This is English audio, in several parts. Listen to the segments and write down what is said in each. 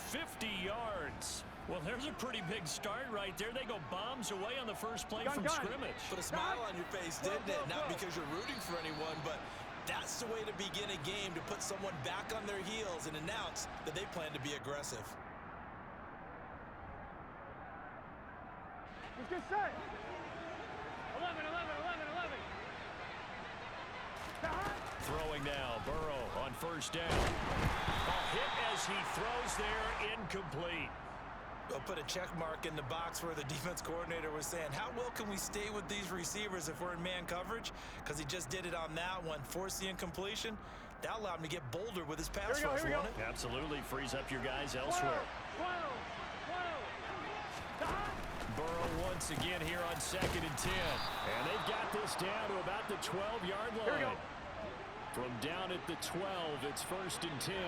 50 yards. Well, there's a pretty big start right there. They go bombs away on the first play from scrimmage. Put a smile on your face, didn't it? Not because you're rooting for anyone, but that's the way to begin a game, to put someone back on their heels and announce that they plan to be aggressive. Let's get set. 11, 11, 11, 11. Throwing now, Burrow on first down. A hit as he throws there, incomplete. They'll put a check mark in the box where the defense coordinator was saying, how well can we stay with these receivers if we're in man coverage? Because he just did it on that one, forced the incompletion. That allowed him to get bolder with his pass rush, won't it? Absolutely frees up your guys elsewhere. Burrow once again here on 2nd and 10. And they've got this down to about the 12-yard line. From down at the 12, it's 1st and 10. 11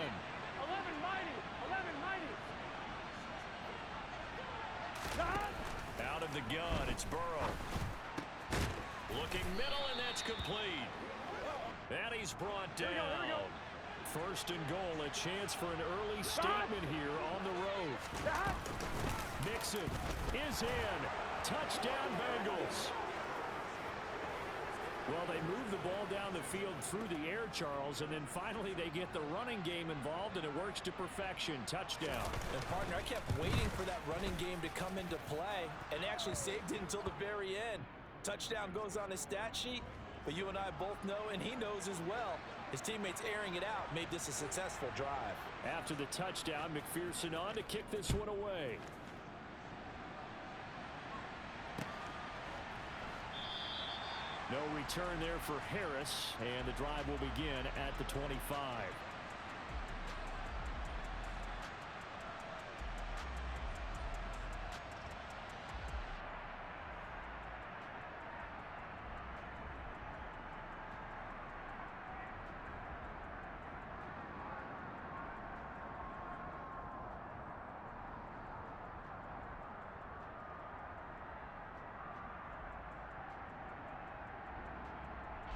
mighty. 11 mighty. Out of the gun, it's Burrow. Looking middle, and that's complete. And he's brought down. 1st and goal, a chance for an early statement here on the road. Mixon is in. Touchdown, Bengals. Well, they move the ball down the field through the air, Charles, and then finally they get the running game involved, and it works to perfection. Touchdown. And, partner, I kept waiting for that running game to come into play, and actually saved it until the very end. Touchdown goes on his stat sheet, but you and I both know, and he knows as well, his teammates airing it out made this a successful drive. After the touchdown, McPherson on to kick this one away. No return there for Harris, and the drive will begin at the 25.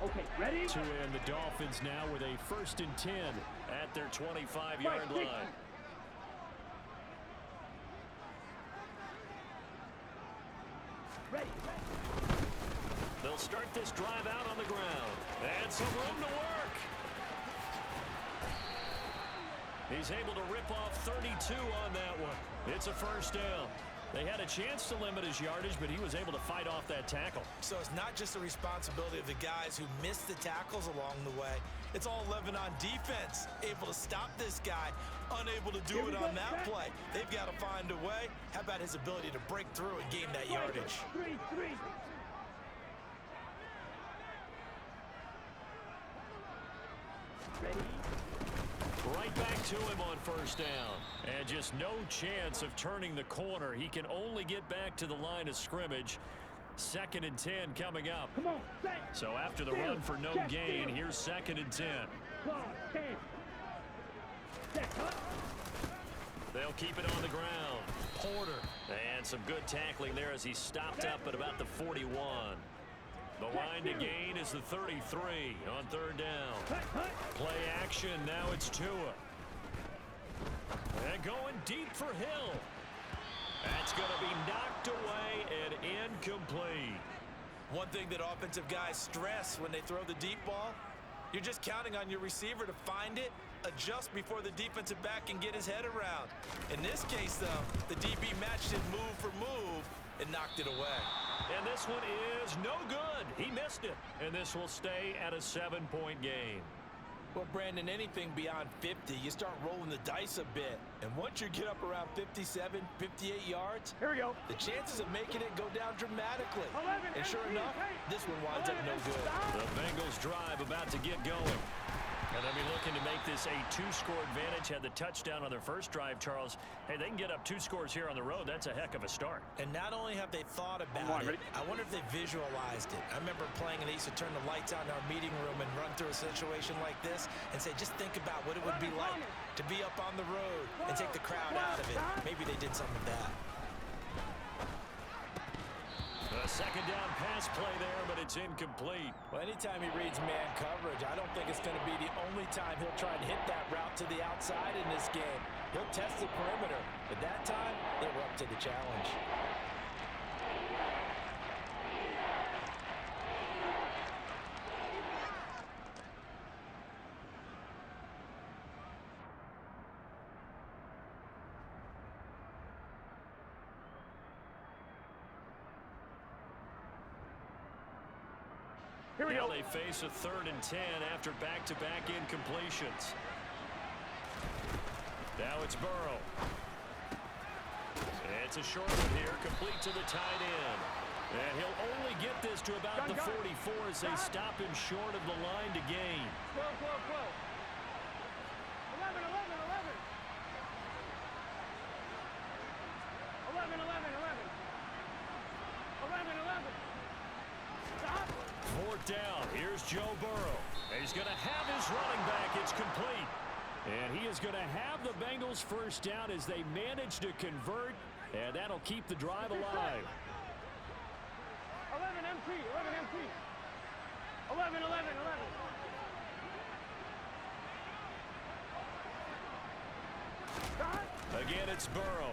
Okay, ready? To end the Dolphins now with a 1st and 10 at their 25-yard line. Ready. They'll start this drive out on the ground. And some room to work. He's able to rip off 32 on that one. It's a 1st down. They had a chance to limit his yardage, but he was able to fight off that tackle. So it's not just the responsibility of the guys who missed the tackles along the way. It's all 11 on defense, able to stop this guy, unable to do it on that play. They've got to find a way. How about his ability to break through and gain that yardage? 3. Ready? Right back to him on 1st down. And just no chance of turning the corner. He can only get back to the line of scrimmage. 2nd and 10 coming up. Come on, so after the run for no gain, here's 2nd and 10. They'll keep it on the ground. Porter. And some good tackling there as he stopped up at about the 41. The line to gain is the 33 on 3rd down. Play action, now it's Tua. And going deep for Hill. That's going to be knocked away and incomplete. One thing that offensive guys stress when they throw the deep ball, you're just counting on your receiver to find it, adjust before the defensive back can get his head around. In this case, though, the DB matched it move for move and knocked it away. And this one is no good. He missed it. And this will stay at a 7-point game. Well, Brandon, anything beyond 50, you start rolling the dice a bit. And once you get up around 57, 58 yards, here we go. The chances of making it go down dramatically. And sure enough, this one winds up no good. The Bengals drive about to get going. And they'll be looking to make this a 2-score advantage. Had the touchdown on their first drive, Charles. Hey, they can get up 2 scores here on the road. That's a heck of a start. And not only have they thought about it, I wonder if they visualized it. I remember playing and they used to turn the lights on in our meeting room and run through a situation like this and say, just think about what it would be like to be up on the road and take the crowd out of it. Maybe they did some of that. A 2nd down pass play there, but it's incomplete. Well, anytime he reads man coverage, I don't think it's going to be the only time he'll try and hit that route to the outside in this game. He'll test the perimeter, but that time, they were up to the challenge. Here we Now go. they face a 3rd and 10 after back-to-back incompletions. Now it's Burrow. It's a short one here, complete to the tight end. And he'll only get this to about the 44 as they stop him short of the line to gain. Slow, slow, slow. 11, 11, 11. 11, 11, 11. 11, 11. Stop. 4th down. Here's Joe Burrow. And he's going to have his running back. It's complete. And he is going to have the Bengals first down as they manage to convert. And that'll keep the drive alive. 11 MP, 11 MP. 11, 11, 11. Stop. Again, it's Burrow.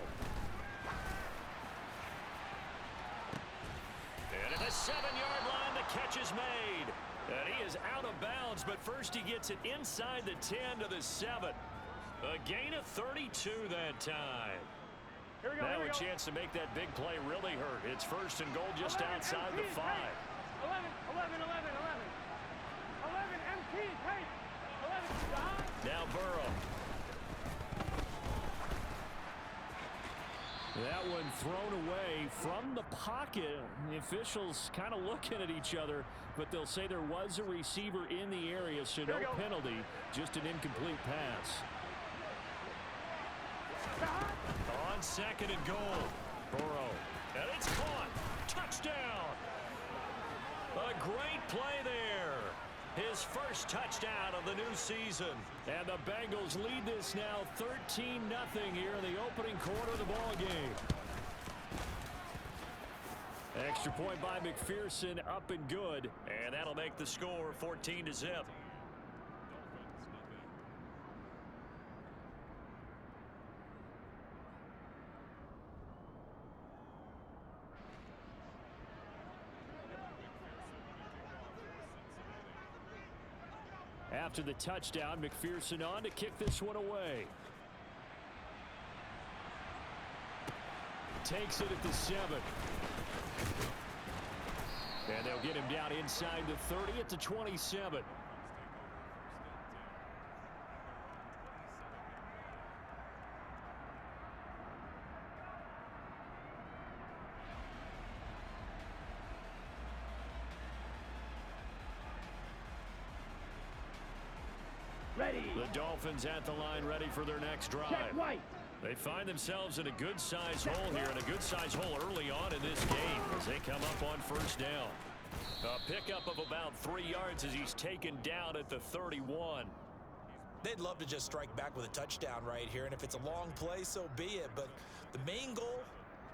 And at the 7-yard line, the catch is made. And he is out of bounds, but first he gets it inside the 10 to the 7. A gain of 32 that time. Here we go, Now here we a go. chance to make that big play really hurt. It's 1st and goal just 11 outside MP, the 5. take. 11, 11, 11, 11. 11 MP, take. 11, stop. Now Burrow. That one thrown away from the pocket. The officials kind of looking at each other, but they'll say there was a receiver in the area, so no penalty, just an incomplete pass. Stop. On 2nd and goal, Burrow. And it's caught. Touchdown. A great play there. His first touchdown of the new season. And the Bengals lead this now 13-0 here in the opening quarter of the ball game. Extra point by McPherson, up and good. And that'll make the score 14-0. After the touchdown, McPherson on to kick this one away. Takes it at the 7. And they'll get him down inside the 30 at the 27. Ready. The Dolphins at the line, ready for their next drive. Check right. They find themselves in a good-sized hole here, and a good-sized hole early on in this game as they come up on 1st down. A pickup of about 3 yards as he's taken down at the 31. They'd love to just strike back with a touchdown right here, and if it's a long play, so be it. But the main goal,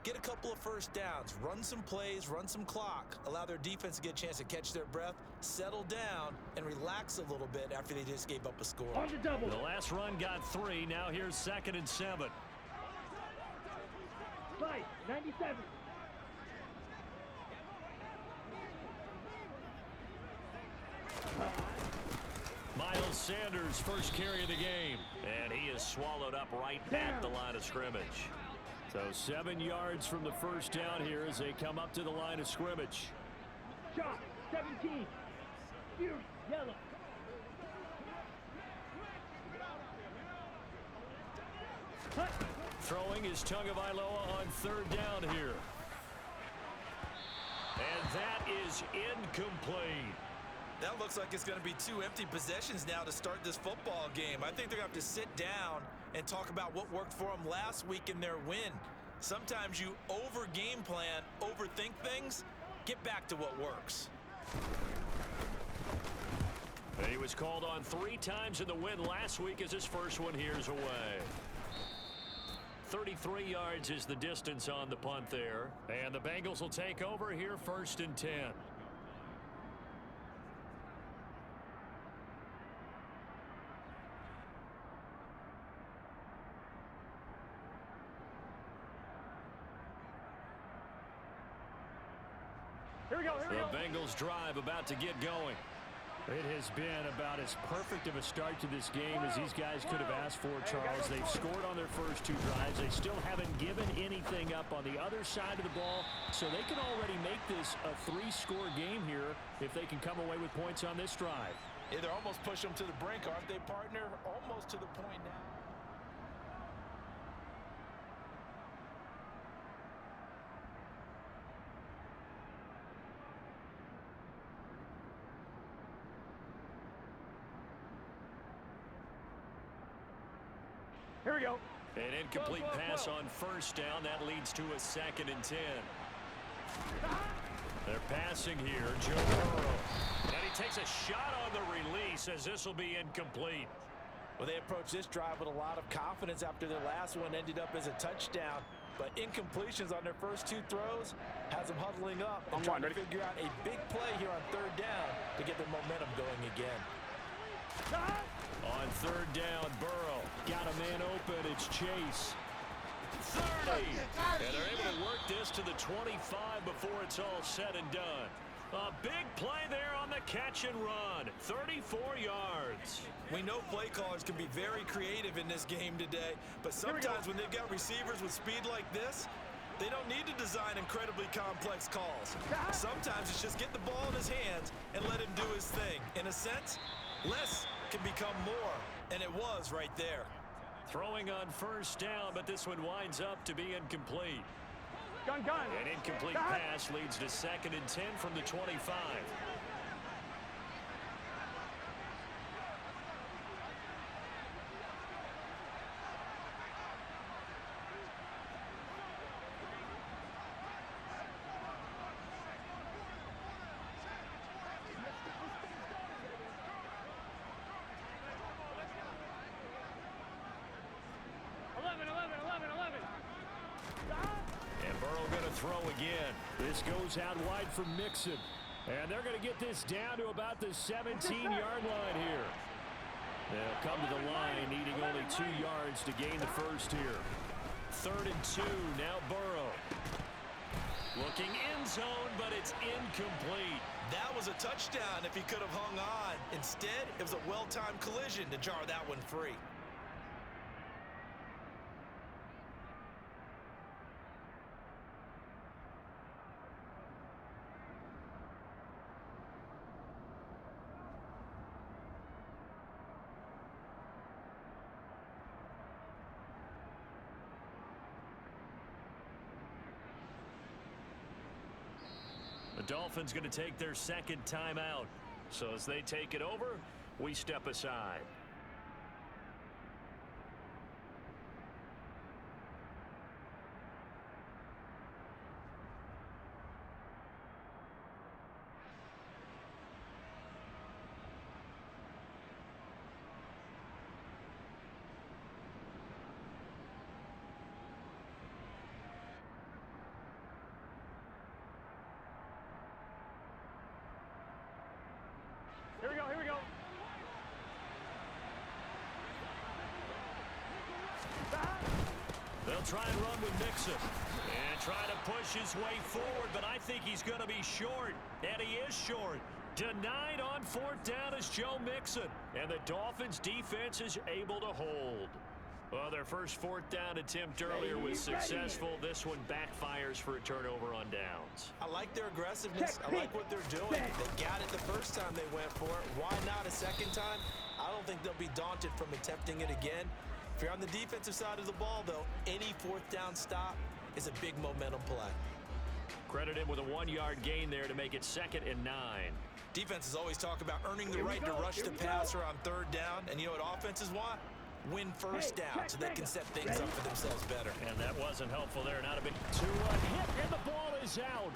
get a couple of 1st downs, run some plays, run some clock, allow their defense to get a chance to catch their breath, settle down, and relax a little bit after they just gave up a score. On the double. The last run got 3. Now here's 2nd and 7. Slide. 97. Miles Sanders, first carry of the game. And he is swallowed up right at the line of scrimmage. So 7 yards from the 1st down here as they come up to the line of scrimmage. Shot. 17. Fierce. Yellow. Hut. Throwing is Tagovailoa on 3rd down here. And that is incomplete. That looks like it's going to be 2 empty possessions now to start this football game. I think they're going to have to sit down and talk about what worked for them last week in their win. Sometimes you over-game plan, overthink things, get back to what works. He was called on 3 times in the win last week as his first one here's away. 33 yards is the distance on the punt there. And the Bengals will take over here 1st and 10. Here we go, here we go. The Bengals drive about to get going. It has been about as perfect of a start to this game as these guys could have asked for, Charles. They've scored on their first two drives. They still haven't given anything up on the other side of the ball, so they can already make this a three-score game here if they can come away with points on this drive. Yeah, they're almost pushing them to the brink, aren't they, partner? Almost to the point now. Here we go. An incomplete pass on first down. That leads to a 2nd and 10. They're passing here. Joe Burrow. And he takes a shot on the release as this will be incomplete. Well, they approached this drive with a lot of confidence after their last one ended up as a touchdown. But incompletions on their first two throws has them huddling up and trying to figure out a big play here on 3rd down to get their momentum going again. On 3rd down, Burrow got a man open. It's Chase. 30. And they're able to work this to the 25 before it's all said and done. A big play there on the catch and run. 34 yards. We know play callers can be very creative in this game today, but sometimes when they've got receivers with speed like this, they don't need to design incredibly complex calls. Sometimes it's just get the ball in his hands and let him do his thing. In a sense, less can become more, and it was right there. Throwing on first down, but this one winds up to be incomplete. Gun. An incomplete pass leads to 2nd and 10 from the 25. Throw again. This goes out wide for Mixon. And they're going to get this down to about the 17-yard line here. They'll come to the line needing only 2 yards to gain the first here. 3rd and 2. Now Burrow. Looking end zone, but it's incomplete. That was a touchdown if he could have hung on. Instead, it was a well-timed collision to jar that one free. The Dolphins going to take their 2nd timeout. So as they take it over, we step aside. Here we go. They'll try and run with Mixon. And try to push his way forward, but I think he's going to be short. And he is short. Denied on 4th down is Joe Mixon. And the Dolphins defense is able to hold. Well, their first 4th down attempt earlier was successful. This one backfires for a turnover on downs. I like their aggressiveness. I like what they're doing. They got it the first time they went for it. Why not a second time? I don't think they'll be daunted from attempting it again. If you're on the defensive side of the ball, though, any 4th down stop is a big momentum play. Credit him with a 1-yard gain there to make it 2nd and 9. Defenses always talk about earning the right to rush the passer on 3rd down. And you know what offenses want? Win first down so they can set things up for themselves better. And that wasn't helpful there. Not a big to a hit, and the ball is out.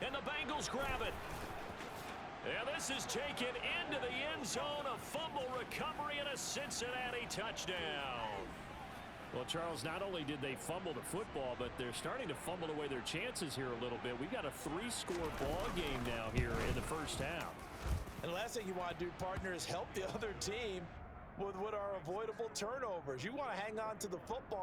And the Bengals grab it. And this is taken into the end zone. A fumble recovery and a Cincinnati touchdown. Well, Charles, not only did they fumble the football, but they're starting to fumble away their chances here a little bit. We've got a 3-score ball game now here in the first half. And the last thing you want to do, partner, is help the other team with what are avoidable turnovers. You want to hang on to the football.